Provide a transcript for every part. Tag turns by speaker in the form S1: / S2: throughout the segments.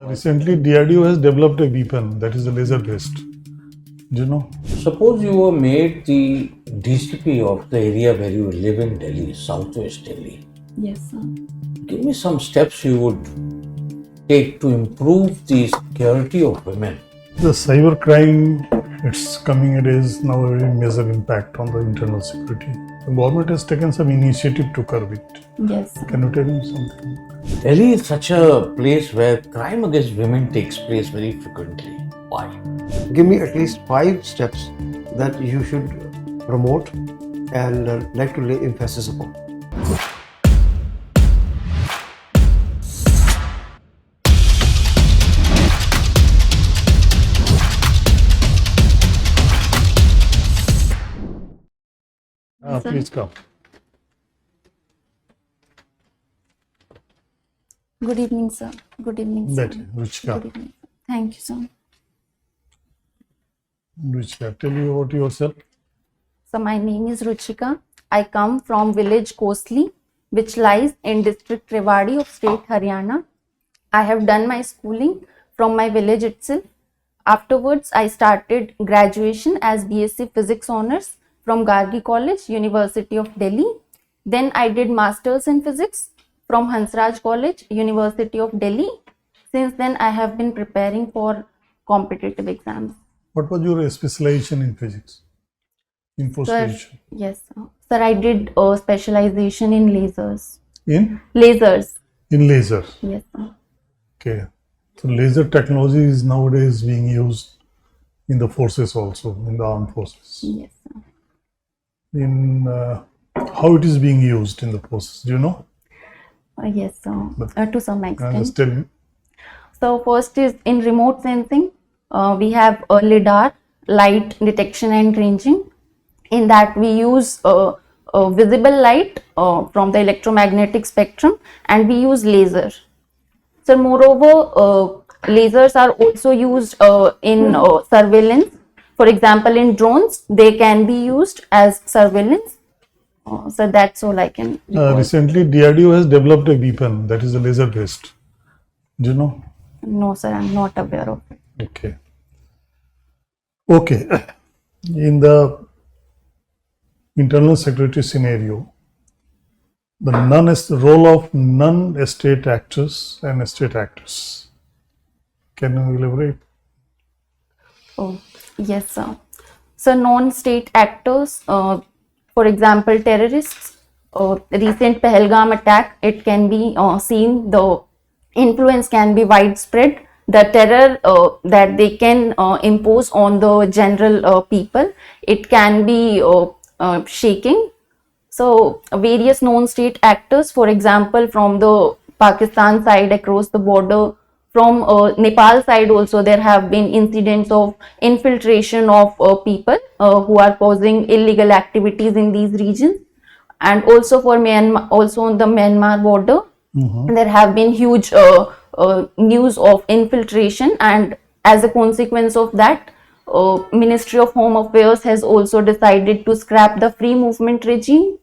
S1: Recently, DRDO has developed a weapon that is a laser based. Do you know?
S2: Suppose you were made the DCP of the area where you live in Delhi, Southwest Delhi.
S3: Yes, sir.
S2: Give me some steps you would take to improve the security of women.
S1: The cyber crime, it's coming it is now a very major impact on the internal security. The government has taken some initiative to curb it.
S3: Yes, sir.
S1: Can you tell me something?
S2: Delhi is such a place where crime against women takes place very frequently. Why?
S4: Give me at least 5 steps that you should promote and like to lay emphasis upon.
S1: Please come.
S3: Good evening, sir. Good evening, sir.
S1: Ruchika.
S3: Good evening. Thank you, sir.
S1: Ruchika, tell me about yourself.
S3: So my name is Ruchika. I come from village Kosli, which lies in district Rewari of state Haryana. I have done my schooling from my village itself. Afterwards, I started graduation as BSc Physics Honours from Gargi College, University of Delhi. Then I did Masters in Physics from Hansraj College, University of Delhi. Since then, I have been preparing for competitive exams.
S1: What was your specialization in physics? In post
S3: Sir,
S1: graduation?
S3: yes, sir. I did a specialization in lasers.
S1: In?
S3: Lasers.
S1: In laser.
S3: Yes, sir.
S1: Okay. So laser technology is nowadays being used in the forces also, in the armed forces.
S3: Yes, sir.
S1: In how it is being used in the forces, do you know?
S3: Yes, sir. To some extent.
S1: Just tell me.
S3: So first is in remote sensing. We have a LIDAR, light detection and ranging. In that we use visible light from the electromagnetic spectrum, and we use laser. So moreover, lasers are also used in surveillance. For example, in drones, they can be used as surveillance. So that's all I can recall.
S1: Recently, DRDO has developed a weapon that is a laser based. Do you know?
S3: No, sir, I'm not aware of it.
S1: Okay. Okay. In the internal security scenario, the role of non-state actors and state actors. Can you elaborate?
S3: Oh, yes, sir. So non-state actors, for example, terrorists, recent Pahalgam attack, it can be seen, the influence can be widespread. The terror that they can impose on the general people, it can be shaking. So various non-state actors, for example, from the Pakistan side across the border, from Nepal side also there have been incidents of infiltration of people who are causing illegal activities in these regions, and also for Myanmar, also on the Myanmar border, there have been huge news of infiltration, and as a consequence of that, Ministry of Home Affairs has also decided to scrap the free movement regime.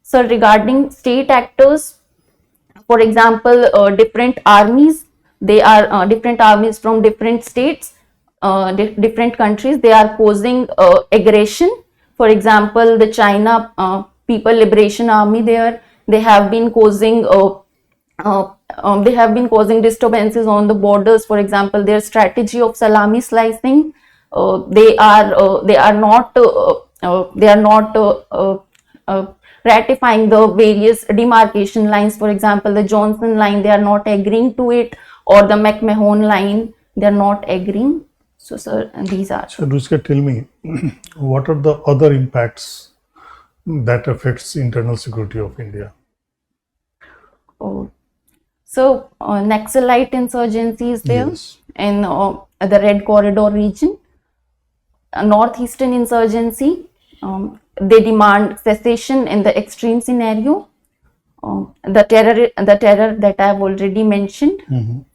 S3: So regarding state actors, for example, different armies, they are different armies from different states, different countries, they are causing aggression. For example, the China People Liberation Army, they have been causing disturbances on the borders. For example, their strategy of salami slicing, they are not ratifying the various demarcation lines. For example, the Johnson line, they are not agreeing to it, or the McMahon line, they are not agreeing. So, sir, these are.
S1: So, Ruchika, tell me, what are the other impacts that affects internal security of India?
S3: Oh. So, Naxalite insurgency is there.
S1: Yes.
S3: In the Red Corridor region. Northeastern insurgency, they demand cessation in the extreme scenario. The terror that I have already mentioned.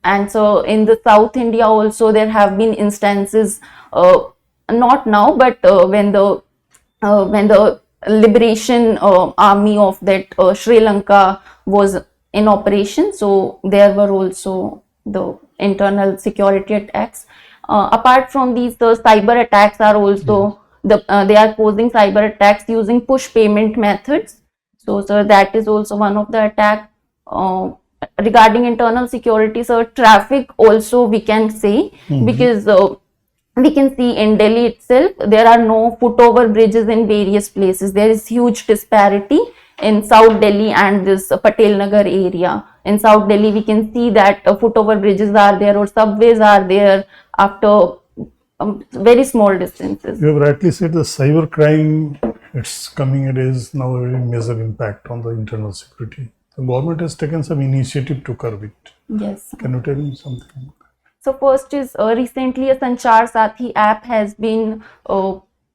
S3: And so in the South India also there have been instances, not now, but when the liberation army of that Sri Lanka was in operation, so there were also the internal security attacks. Apart from these, the cyber attacks are also they are posing cyber attacks using push payment methods. So, sir, that is also one of the attack. Regarding internal security, sir, traffic also we can say, because we can see in Delhi itself there are no footover bridges in various places. There is huge disparity in South Delhi and this Patel Nagar area. In South Delhi, we can see that footover bridges are there or subways are there after very small distances.
S1: You have rightly said the cyber crime, it's coming, it is now a very major impact on the internal security. The government has taken some initiative to curb it.
S3: Yes.
S1: Can you tell me something?
S3: So first is recently a Sanchar Sathi app has been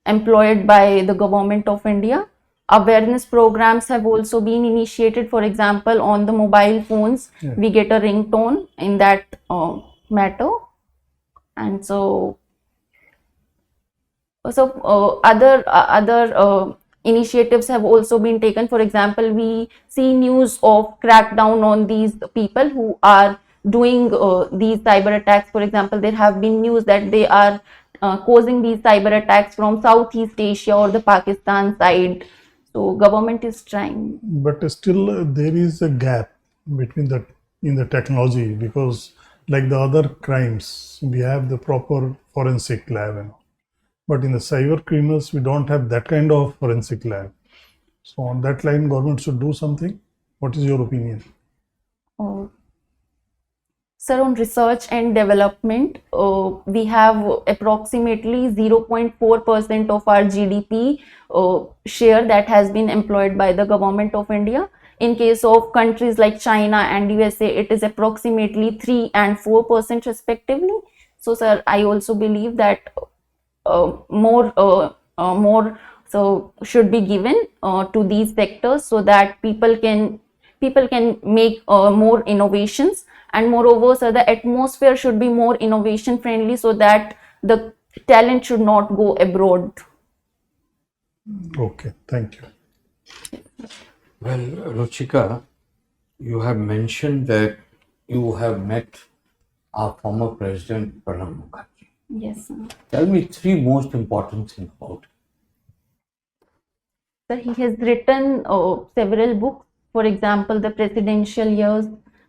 S3: employed by the government of India. Awareness programs have also been initiated. For example, on the mobile phones, we get a ringtone in that matter, and so other initiatives have also been taken. For example, we see news of crackdown on these people who are doing these cyber attacks. For example, there have been news that they are causing these cyber attacks from Southeast Asia or the Pakistan side. So government is trying.
S1: But still there is a gap between the in the technology, because like the other crimes, we have the proper forensic lab and all. But in the cyber criminals, we don't have that kind of forensic lab. So on that line, government should do something. What is your opinion?
S3: Sir, on research and development, we have approximately 0.4% of our GDP share that has been employed by the government of India. In case of countries like China and USA, it is approximately 3 and 4% respectively. So, sir, I also believe that more so should be given to these sectors so that people can make more innovations, and moreover, so the atmosphere should be more innovation friendly so that the talent should not go abroad.
S1: Okay, thank you.
S2: Well, Ruchika, you have mentioned that you have met our former president Pranab Mukherjee.
S3: Yes, sir.
S2: Tell me three most important things about him.
S3: So he has written several books. For example, the presidential years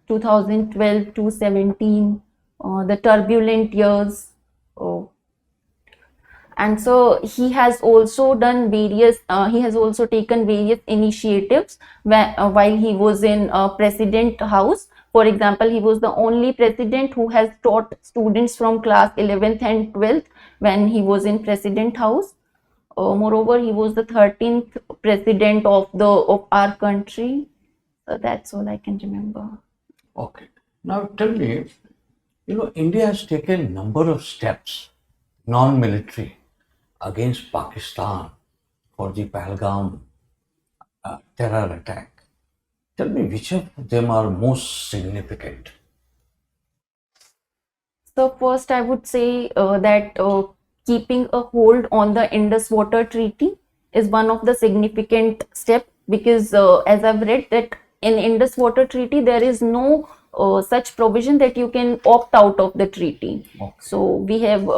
S3: 2012 to 17, the turbulent years, and so he has also done various. He has also taken various initiatives while he was in President House. For example, he was the only president who has taught students from class 11th and 12th when he was in President House. Moreover, he was the 13th president of our country. So that's all I can remember.
S2: Okay. Now tell me, India has taken a number of steps, non-military, against Pakistan for the Pahalgam terror attack. Tell me which of them are most significant.
S3: So first, I would say that keeping a hold on the Indus Water Treaty is one of the significant steps, because as I've read that in Indus Water Treaty there is no such provision that you can opt out of the treaty.
S2: Okay.
S3: So we have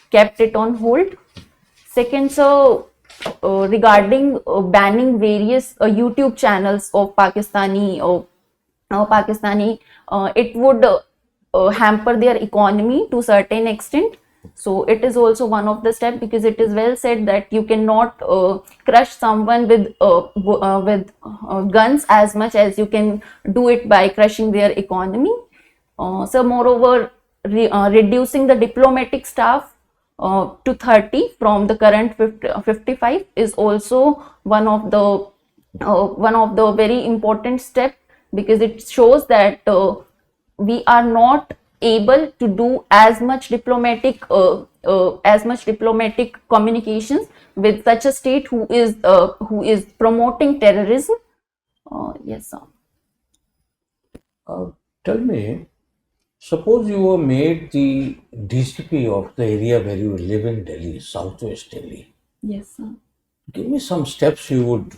S3: kept it on hold. Second, so regarding banning various YouTube channels of Pakistani, it would hamper their economy to certain extent. So it is also one of the steps, because it is well said that you cannot crush someone with guns as much as you can do it by crushing their economy. So moreover, reducing the diplomatic staff to 30 from the current 55 is also one of the very important steps, because it shows that we are not able to do as much diplomatic communications with such a state who is promoting terrorism. Yes, sir.
S2: Tell me, suppose you were made the DCP of the area where you live in Delhi, Southwest Delhi.
S3: Yes, sir.
S2: Give me some steps you would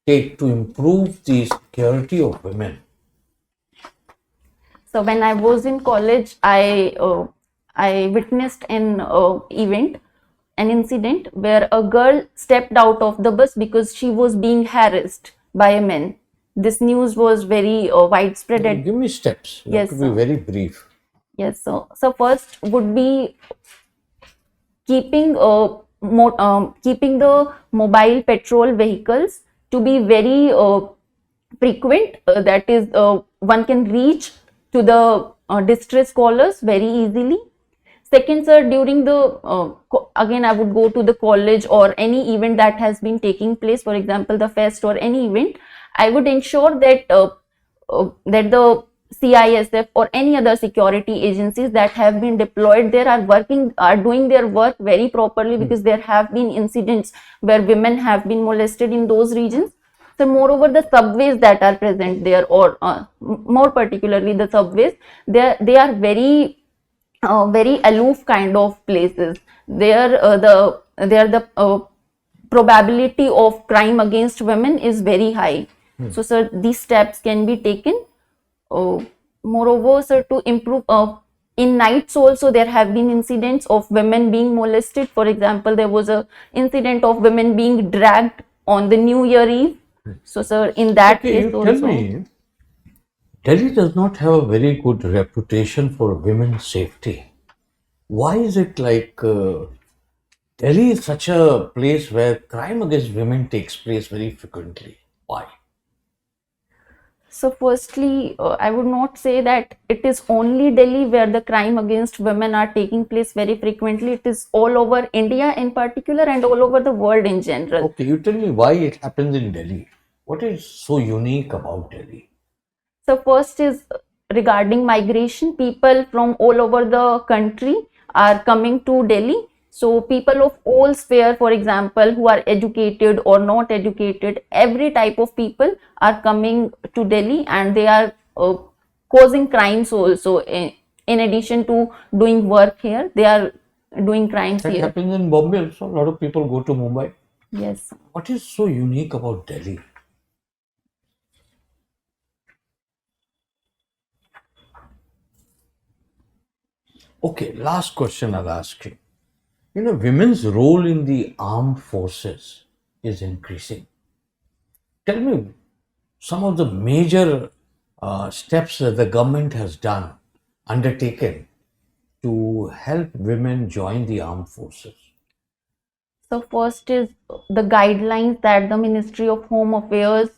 S2: take to improve the security of women.
S3: So when I was in college, I witnessed an incident where a girl stepped out of the bus because she was being harassed by a man. This news was very widespread.
S2: Give me steps. You have
S3: Yes,
S2: to be
S3: sir.
S2: very brief.
S3: Yes, so first would be keeping keeping the mobile petrol vehicles to be very frequent. That is, one can reach to the distress callers very easily. Second, sir, during the again I would go to the college or any event that has been taking place, for example the fest or any event, I would ensure that that the CISF or any other security agencies that have been deployed there are doing their work very properly, because there have been incidents where women have been molested in those regions. So moreover, the subways that are present there, or more particularly the subways, they are very aloof kind of places. The probability of crime against women is very high. So, sir, these steps can be taken. Moreover, sir, to improve, in nights also there have been incidents of women being molested. For example, there was a incident of women being dragged on the New Year Eve. So, sir, in that
S2: Okay,
S3: case
S2: you
S3: also.
S2: tell me, Delhi does not have a very good reputation for women's safety. Why is it like Delhi is such a place where crime against women takes place very frequently? Why?
S3: So, firstly, I would not say that it is only Delhi where the crime against women are taking place very frequently. It is all over India in particular and all over the world in general.
S2: Okay, you tell me why it happens in Delhi. What is so unique about Delhi?
S3: So, first is regarding migration. People from all over the country are coming to Delhi. So, people of all sphere, for example, who are educated or not educated, every type of people are coming to Delhi, and they are causing crimes also. In addition to doing work here, they are doing crimes
S2: That
S3: here.
S2: happens in Bombay also. A lot of people go to Mumbai.
S3: Yes.
S2: What is so unique about Delhi? Okay, last question I'll ask you. You know, women's role in the armed forces is increasing. Tell me some of the major steps that the government has undertaken to help women join the armed forces.
S3: So first is the guidelines that the Ministry of Home Affairs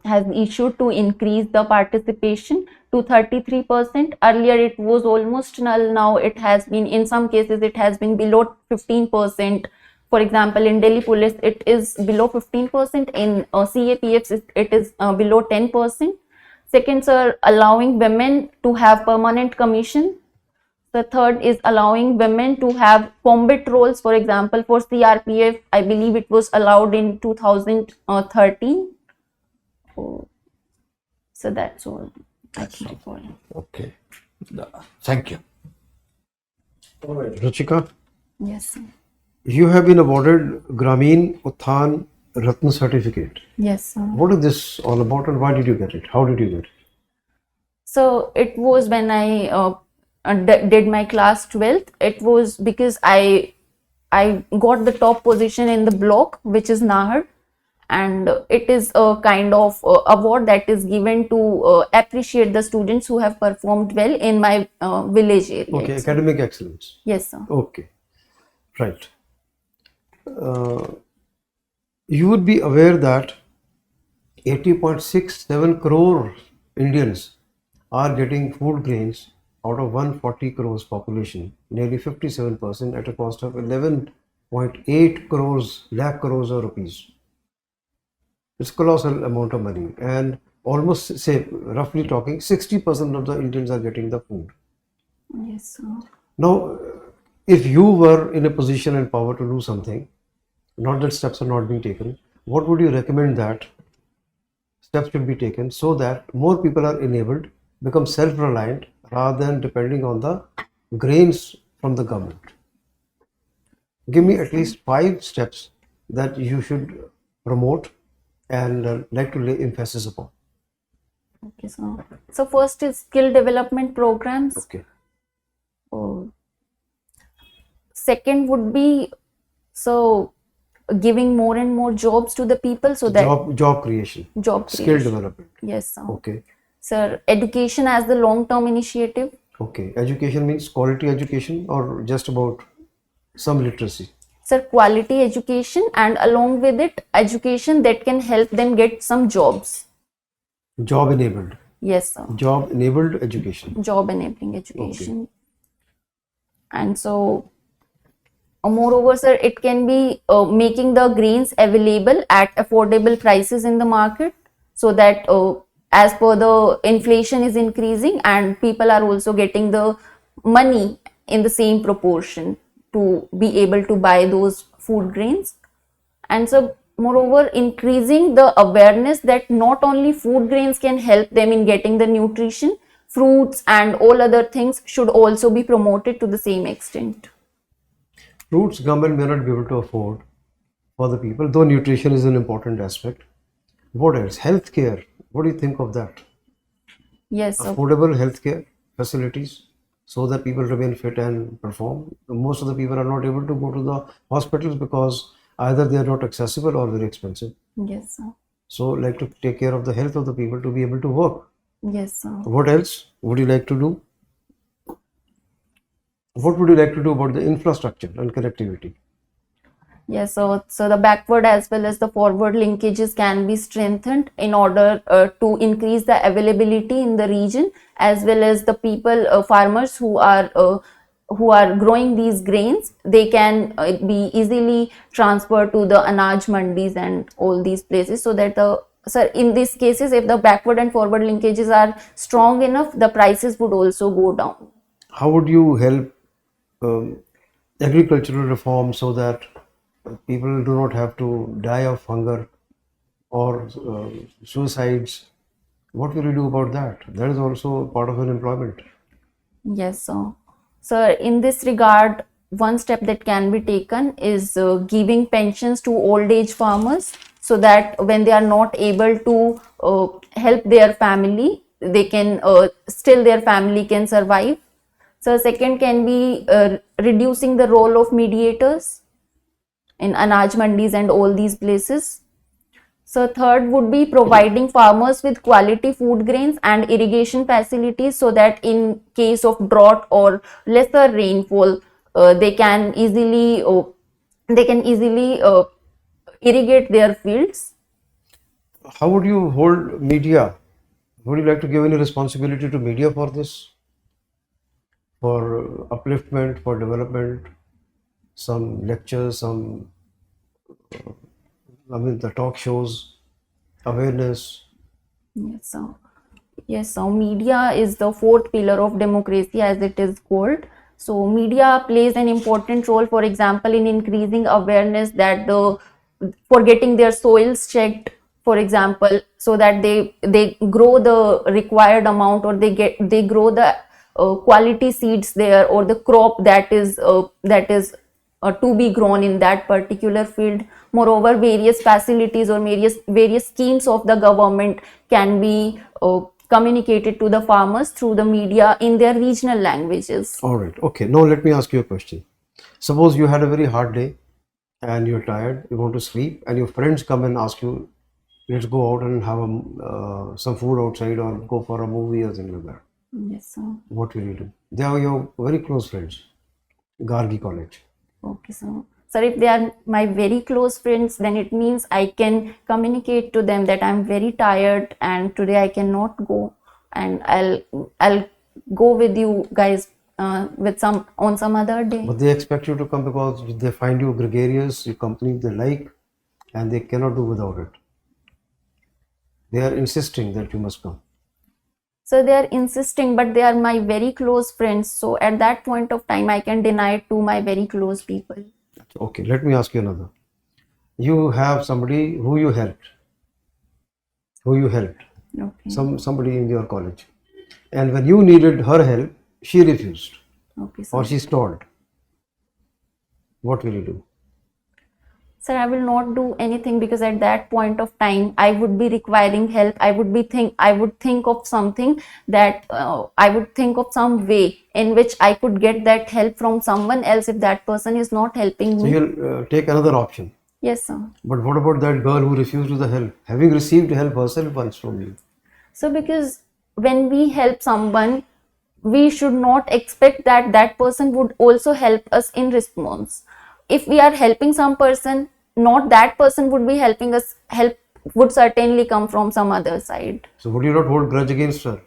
S3: has issued to increase the participation to 33%. Earlier it was almost null. Now it has been, in some cases it has been below 15%. For example, in Delhi Police it is below 15%. In CAPF it is below 10%. Second, sir, allowing women to have permanent commission. The third is allowing women to have combat roles. For example, for CRPF, I believe it was allowed in 2013. So that's all I can recall.
S2: Okay. Thank you.
S4: All right, Ruchika,
S3: Yes, sir.
S4: you have been awarded Grameen Uthan Ratna certificate.
S3: Yes, sir.
S4: What is this all about, and why did you get it? How did you get it?
S3: So it was when I did my class 12th. It was because I got the top position in the block, which is Nahar, and it is a kind of award that is given to appreciate the students who have performed well in my village area.
S4: Okay,
S3: itself.
S4: academic excellence.
S3: Yes, sir.
S4: Okay, right. You would be aware that 80.67 crore Indians are getting food grains out of 140 crores population, nearly 57% at a cost of 11.8 lakh crores of rupees. It's a colossal amount of money, and almost, say, roughly talking, 60% of the Indians are getting the food.
S3: Yes, sir.
S4: Now, if you were in a position and power to do something, not that steps are not being taken, what would you recommend that steps should be taken so that more people are enabled, become self-reliant rather than depending on the grains from the government? Give me at least 5 steps that you should promote and like to lay emphasis upon.
S3: Okay, so first is skill development programs.
S4: Okay.
S3: Oh, second would be so giving more and more jobs to the people so that
S4: Job creation.
S3: job
S4: Skill
S3: creation.
S4: development.
S3: Yes, sir.
S4: Okay.
S3: Sir, education as the long-term initiative.
S4: Okay. Education means quality education or just about some literacy?
S3: Sir, quality education, and along with it, education that can help them get some jobs.
S4: Job enabled.
S3: Yes, sir.
S4: Job enabled education.
S3: Job enabling education. And so, moreover, sir, it can be making the grains available at affordable prices in the market so that as per the inflation is increasing and people are also getting the money in the same proportion to be able to buy those food grains. And so, moreover, increasing the awareness that not only food grains can help them in getting the nutrition, fruits and all other things should also be promoted to the same extent.
S4: Fruits government may not be able to afford for the people, though nutrition is an important aspect. What else? Healthcare. What do you think of that?
S3: Yes, sir.
S4: Affordable healthcare facilities so that people remain fit and perform. Most of the people are not able to go to the hospitals because either they are not accessible or very expensive.
S3: Yes, sir.
S4: So, like to take care of the health of the people to be able to work.
S3: Yes, sir.
S4: What else would you like to do? What would you like to do about the infrastructure and connectivity?
S3: Yes, so the backward as well as the forward linkages can be strengthened in order to increase the availability in the region, as well as the people, farmers who are growing these grains, they can be easily transferred to the anaj mandis and all these places, so that in these cases, if the backward and forward linkages are strong enough, the prices would also go down.
S4: How would you help agricultural reform so that people do not have to die of hunger or suicides? What will you do about that? That is also part of an employment.
S3: Yes, sir. So, in this regard, one step that can be taken is giving pensions to old age farmers so that when they are not able to help their family, they can still their family can survive. So, second can be reducing the role of mediators in anaj mandis and all these places. So third would be providing farmers with quality food grains and irrigation facilities so that in case of drought or lesser rainfall, they can easily irrigate their fields.
S4: How would you hold media? Would you like to give any responsibility to media for this? For upliftment, for development, some lectures, the talk shows, awareness.
S3: Yes, so media is the fourth pillar of democracy as it is called. So media plays an important role, for example, in increasing awareness that for getting their soils checked, for example, so that they grow the required amount, or they grow the quality seeds there, or the crop that is to be grown in that particular field. Moreover, various facilities or various schemes of the government can be communicated to the farmers through the media in their regional languages.
S4: All right. Okay. Now let me ask you a question. Suppose you had a very hard day and you're tired, you want to sleep, and your friends come and ask you, let's go out and have some food outside or go for a movie or something like that.
S3: Yes, sir.
S4: What will you do? They are your very close friends. Gargi College.
S3: Okay, so sir, if they are my very close friends, then it means I can communicate to them that I'm very tired and today I cannot go, and I'll go with you guys on some other day.
S4: But they expect you to come because they find you gregarious, your company they like, and they cannot do without it. They are insisting that you must come.
S3: So they are insisting, but they are my very close friends. So at that point of time, I can deny it to my very close people.
S4: Okay, let me ask you another. You have somebody who you helped.
S3: Okay.
S4: Somebody in your college. And when you needed her help, she refused.
S3: Okay,
S4: Or
S3: sir.
S4: she stalled. What will you do?
S3: Sir, I will not do anything because at that point of time I would be requiring help. I would think of something that I would think of some way in which I could get that help from someone else if that person is not helping
S4: So
S3: me.
S4: you'll take another option.
S3: Yes, sir.
S4: But what about that girl who refused the help, having received help herself once from you?
S3: So because when we help someone, we should not expect that that person would also help us in response. If we are helping some person, not that person would be helping us. Help would certainly come from some other side.
S4: So would you not hold grudge against her?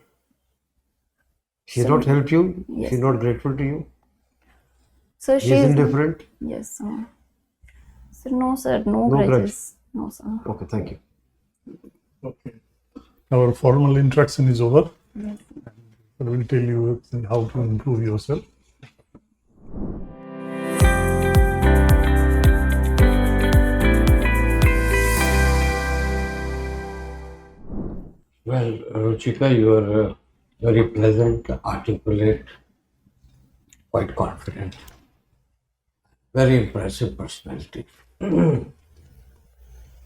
S4: She's
S3: So-
S4: not helped you.
S3: Yes.
S4: She's not grateful to you.
S3: So
S4: She's
S3: she's
S4: indifferent.
S3: Yes, sir. So no, sir, no,
S4: No grudge.
S3: grudges. No, sir.
S4: Okay, thank you.
S1: Okay. Our formal interaction is over.
S3: Yes.
S1: I will tell you how to improve yourself.
S2: Well, Ruchika, you are very pleasant, articulate, quite confident, very impressive personality.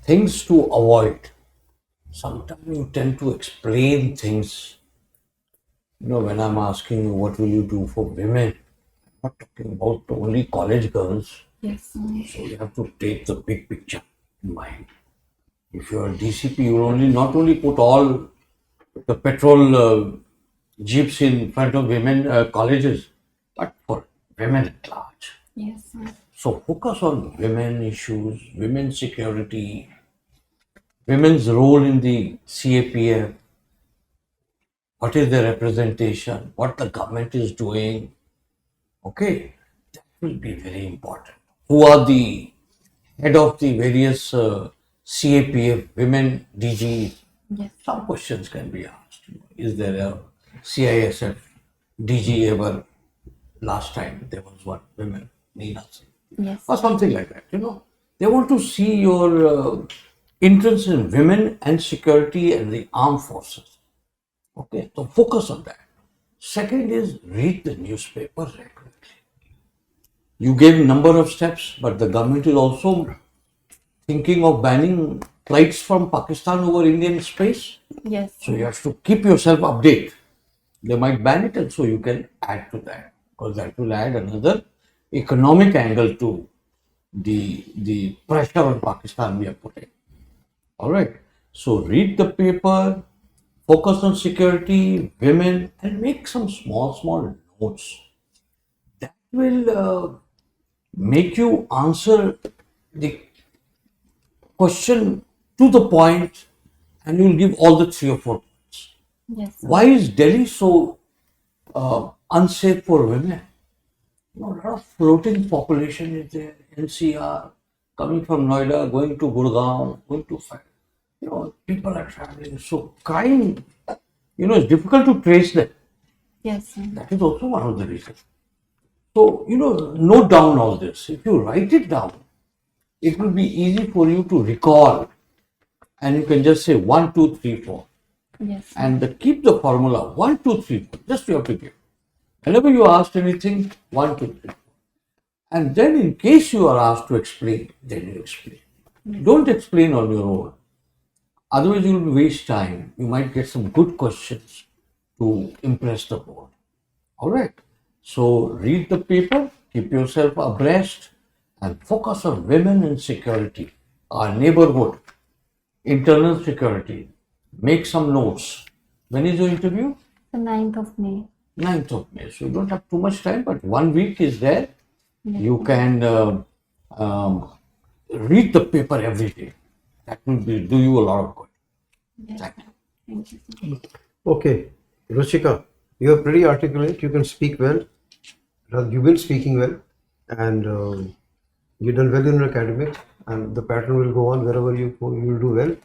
S2: Things to avoid. Sometimes you tend to explain things. You know, when I'm asking you what will you do for women, I'm not talking about only college girls.
S3: Yes, sir.
S2: So you have to take the big picture in mind. If you're a DCP, you will not only put all the petrol jeeps in front of women colleges, but for women at large.
S3: Yes, sir.
S2: So focus on women issues, women's security, women's role in the CAPF, what is their representation, what the government is doing. Okay, that will be very important. Who are the head of the various CAPF, women DGs?
S3: Yes.
S2: Some questions can be asked. Is there a CISF DG ever? Last time there was one, women, Neena Singh,
S3: Yes.
S2: or something like that. You know, they want to see your interest in women and security and the armed forces. Okay, so focus on that. Second is read the newspaper regularly. You gave number of steps, but the government is also thinking of banning flights from Pakistan over Indian space.
S3: Yes.
S2: So you have to keep yourself updated. They might ban it, and so you can add to that, because that will add another economic angle to the pressure on Pakistan we are putting. All right. So read the paper, focus on security, women, and make some small notes. That will make you answer the question to the point, and you will give all the 3 or 4 points.
S3: Yes, sir.
S2: Why is Delhi so unsafe for women? You know, a lot of floating population is there. NCR, coming from Noida, going to Gurgaon, going to you know, people are traveling. So crime, you know, it's difficult to trace them.
S3: Yes, sir.
S2: That is also one of the reasons. So, you know, note down all this. If you write it down, it will be easy for you to recall, and you can just say 1, 2, 3, 4.
S3: Yes, sir.
S2: And keep the formula 1, 2, 3, 4. Just you have to give. Whenever you are asked anything, 1, 2, 3, 4. And then in case you are asked to explain, then you explain. Don't explain on your own. Otherwise you will waste time. You might get some good questions to impress the board. Alright. So read the paper, keep yourself abreast, and focus on women and security, our neighborhood, internal security. Make some notes. When is your interview?
S3: The 9th of May.
S2: 9th of May. So you don't have too much time, but 1 week is there. You can read the paper every day. That will do you a lot of good.
S3: Yes,
S2: Thank
S3: sir.
S2: you.
S3: Thank you, sir.
S4: Okay, Ruchika, you are pretty articulate. You can speak well. You've been speaking well, and you've done well in your academics. And the pattern will go on wherever you go. You will do well,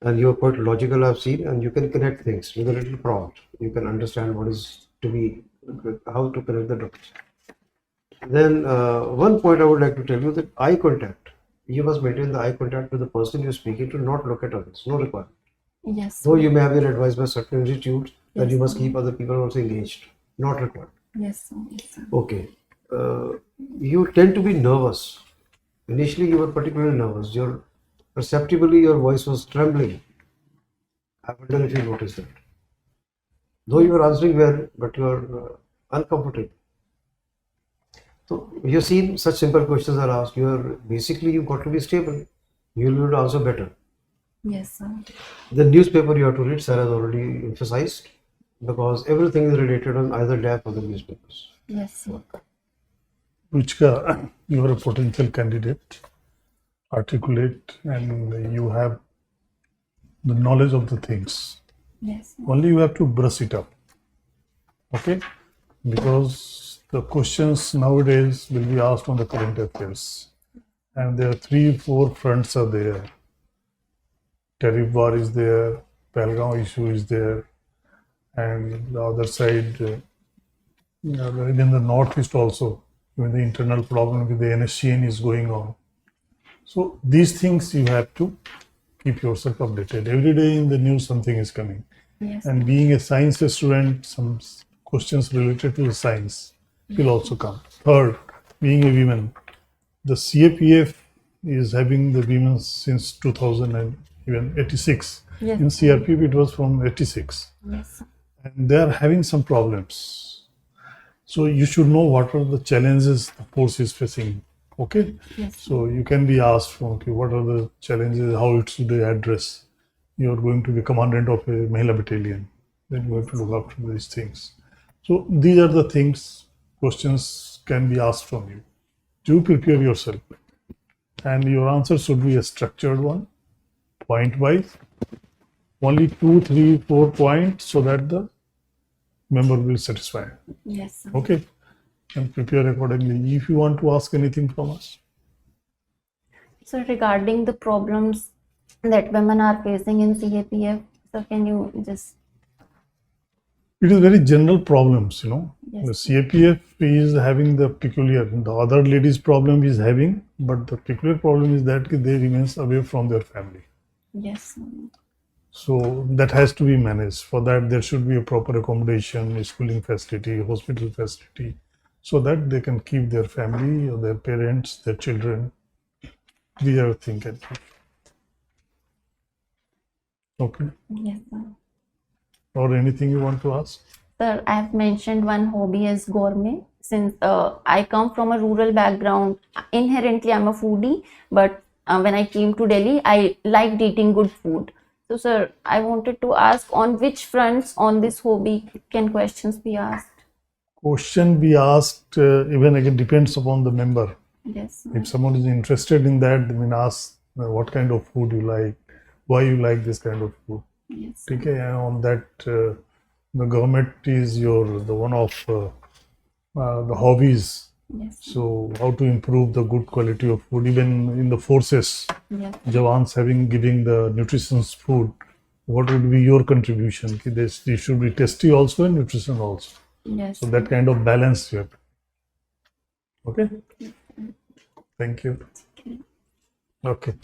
S4: and you are quite logical. I've seen, and you can connect things with a little prompt. You can understand what is to be, how to connect the dots. Then one point I would like to tell you that eye contact. You must maintain the eye contact with the person you're speaking to, not look at others. No requirement.
S3: Yes,
S4: Though
S3: sir.
S4: you may have been advised by certain institutes that
S3: Yes,
S4: you must
S3: sir.
S4: keep other people also engaged. Not required.
S3: Yes, sir. Yes, sir.
S4: Okay. You tend to be nervous Initially, you were particularly nervous. Perceptibly, your voice was trembling. I wonder if you noticed that. Though you were answering well, but you are uncomfortable. So you've seen such simple questions are asked. You've got to be stable. You will answer better.
S3: Yes, sir.
S4: The newspaper you have to read, Sarah has already emphasized, because everything is related on either DAP or the newspapers.
S3: Yes, sir.
S1: Ruchika, you are a potential candidate, articulate, and you have the knowledge of the things.
S3: Yes, sir.
S1: Only you have to brush it up. Okay? Because the questions nowadays will be asked on the current affairs. And there are 3-4 fronts are there. Tariff war is there, Pahalgam issue is there, and the other side, even the northeast also, when the internal problem with the NSCN is going on. So these things you have to keep yourself updated. Every day in the news something is coming.
S3: Yes.
S1: And being a science student, some questions related to the science will also come. Third, being a woman, the CAPF is having the women since 2086.
S3: Yes.
S1: In CRPF it was from 86.
S3: Yes, sir.
S1: And they are having some problems. So you should know what are the challenges the force is facing. Okay?
S3: Yes.
S1: So you can be asked, okay, what are the challenges, how it should they address? You are going to be commandant of a Mahila battalion. Then you have to look after these things. So these are the things, questions can be asked from you. Do prepare yourself. And your answer should be a structured one, point wise. Only 2, 3, 4 points so that the member will satisfy.
S3: Yes, sir.
S1: Okay? And prepare accordingly. If you want to ask anything from us.
S3: So regarding the problems that women are facing in CAPF, so can you just...
S1: It is very general problems, you know.
S3: Yes.
S1: The CAPF is having the peculiar, the other ladies' problem is having, but the peculiar problem is that they remains away from their family.
S3: Yes, sir.
S1: So that has to be managed. For that, there should be a proper accommodation, a schooling facility, hospital facility, so that they can keep their family or their parents, their children. These are things. Okay.
S3: Yes, sir.
S1: Or anything you want to ask?
S3: Sir, I have mentioned one hobby as gourmet. Since I come from a rural background, inherently I'm a foodie, but when I came to Delhi, I liked eating good food. So, sir, I wanted to ask on which fronts on this hobby can questions be asked?
S1: Question be asked, even again depends upon the member.
S3: Yes, sir.
S1: If someone is interested in that, then ask what kind of food you like, why you like this kind of food.
S3: Yes.
S1: Okay, and on that, the government is the one of the hobbies.
S3: Yes.
S1: So how to improve the good quality of food, even in the forces,
S3: Yes.
S1: Jawans giving the nutritious food. What would be your contribution? They should be tasty also and nutrition also.
S3: Yes.
S1: So that kind of balance you have. Okay. Thank you. Okay.